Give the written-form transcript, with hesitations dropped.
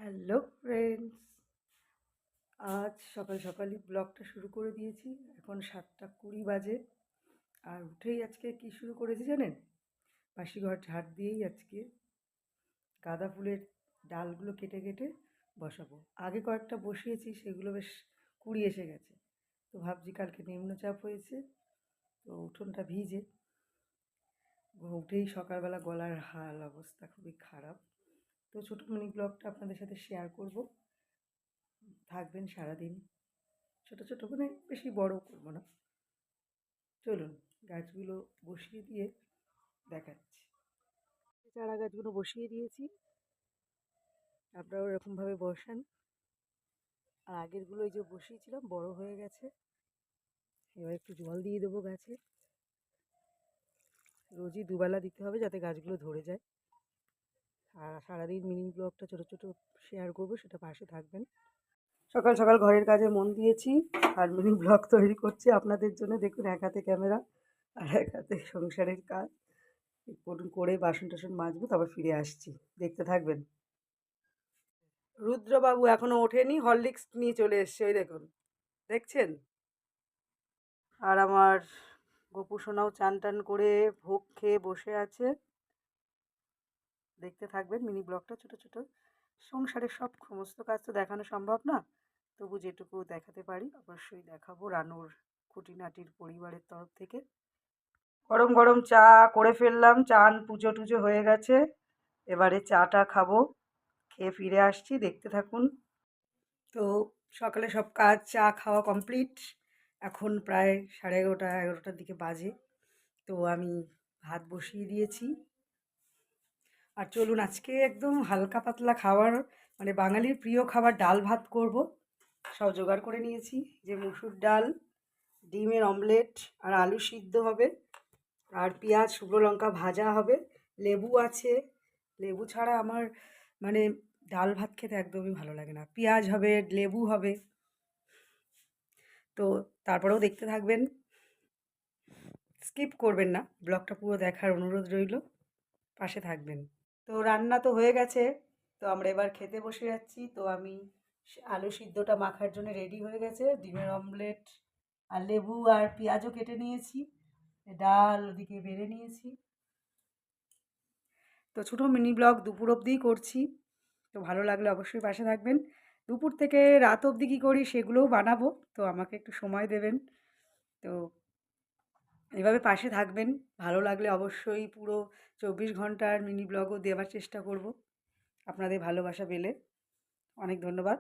Hello friends, আজ সকাল সকালই ব্লগটা শুরু করে দিয়েছি। এখন 7:20 বাজে। আর উঠেই আজকে কি শুরু করেছি জানেন? বাসি ঘর ঝাড় দিয়েই আজকে গাঁদা ফুলের ডালগুলো কেটে কেটে বসাবো। আগে কয়েকটা বসিয়েছি, সেগুলো বেশ কুঁড়ি এসে গেছে। তো ভাবছি কালকে নিম্নচাপ হয়েছে, তো উঠোনটা ভিজে। উঠেই সকালবেলা গলার হাল অবস্থা খুবই খারাপ। তো ছোটো মিনি ব্লগটা আপনাদের সাথে শেয়ার করব। থাকবেন সারাদিন। ছোটো ছোটো মানে বেশি বড় করবো না। চলুন গাছগুলো বসিয়ে দিয়ে দেখাচ্ছি। চারা গাছগুলো বসিয়ে দিয়েছি, আপনারাও এরকমভাবে বসান। আর আগেরগুলো এই যে বসিয়েছিলাম বড় হয়ে গেছে। এবার একটু জল দিয়ে দেবো গাছে। রোজই দুবেলা দিতে হবে যাতে গাছগুলো ধরে যায়। আর সারাদিন মিনি ব্লগটা ছোটো ছোটো শেয়ার করবো, সেটা পাশে থাকবেন। সকাল সকাল ঘরের কাজে মন দিয়েছি আর মিনি ব্লগ তৈরি করছি আপনাদের জন্য। দেখুন, এক হাতে ক্যামেরা আর এক হাতে সংসারের কাজ করে বাসন টাসন মাজবো, তারপর ফিরে আসছি। দেখতে থাকবেন। রুদ্রবাবু এখনো ওঠেনি, হরলিক্স নিয়ে চলে এসছে, ওই দেখুন, দেখছেন? আর আমার গোপু সোনাও চান টান করে ভোগ খেয়ে বসে আছে। দেখতে থাকবেন মিনি ব্লগটা। ছোট ছোট সংসারের সমস্ত কাজ তো দেখানো সম্ভব না, তবু যেটুকু দেখাতে পারি অবশ্যই দেখাবো রানুর খুঁটিনাটির পরিবারের তরফ থেকে। গরম গরম চা করে ফেললাম, চান পুজো টুজো হয়ে গেছে। এবারে চাটা খাবো, খেয়ে ফিরে আসছি, দেখতে থাকুন। তো সকালে সব কাজ চা খাওয়া কমপ্লিট। এখন প্রায় 11:30-11টার দিকে বাজে। তো আমি ভাত বসিয়ে দিয়েছি। আর চলুন আজকে একদম হালকা পাতলা খাবার, মানে বাঙালির প্রিয় খাবার ডাল ভাত করব। সব জোগাড় করে নিয়েছি, যে মুসুর ডাল, ডিমের অমলেট আর আলু সিদ্ধ হবে, আর পেঁয়াজ শুকনো লঙ্কা ভাজা হবে, লেবু আছে। লেবু ছাড়া আমার মানে ডাল ভাত খেতে একদমই ভালো লাগে না। পেঁয়াজ হবে, লেবু হবে। তো তারপরেও দেখতে থাকবেন, স্কিপ করবেন না, ব্লগটা পুরো দেখার অনুরোধ রইল, পাশে থাকবেন। তো রান্না তো হয়ে গেছে, তো আমরা এবার খেতে বসে যাচ্ছি। তো আমি আলু সিদ্ধটা মাখার জন্য রেডি হয়ে গেছে, ডিমের অমলেট আর লেবু আর পেঁয়াজও কেটে নিয়েছি, ডাল ওদিকে বেড়ে নিয়েছি। তো ছোটো মিনি ব্লগ দুপুর অবধিই করছি, তো ভালো লাগলে অবশ্যই পাশে থাকবেন। দুপুর থেকে রাত অবধি কী করি সেগুলোও বানাবো, তো আমাকে একটু সময় দেবেন। তো এভাবে পাশে থাকবেন, ভালো লাগলে অবশ্যই পুরো 24 ঘন্টার মিনি ব্লগও দেওয়ার চেষ্টা করব আপনাদের ভালোবাসা পেলে। অনেক ধন্যবাদ।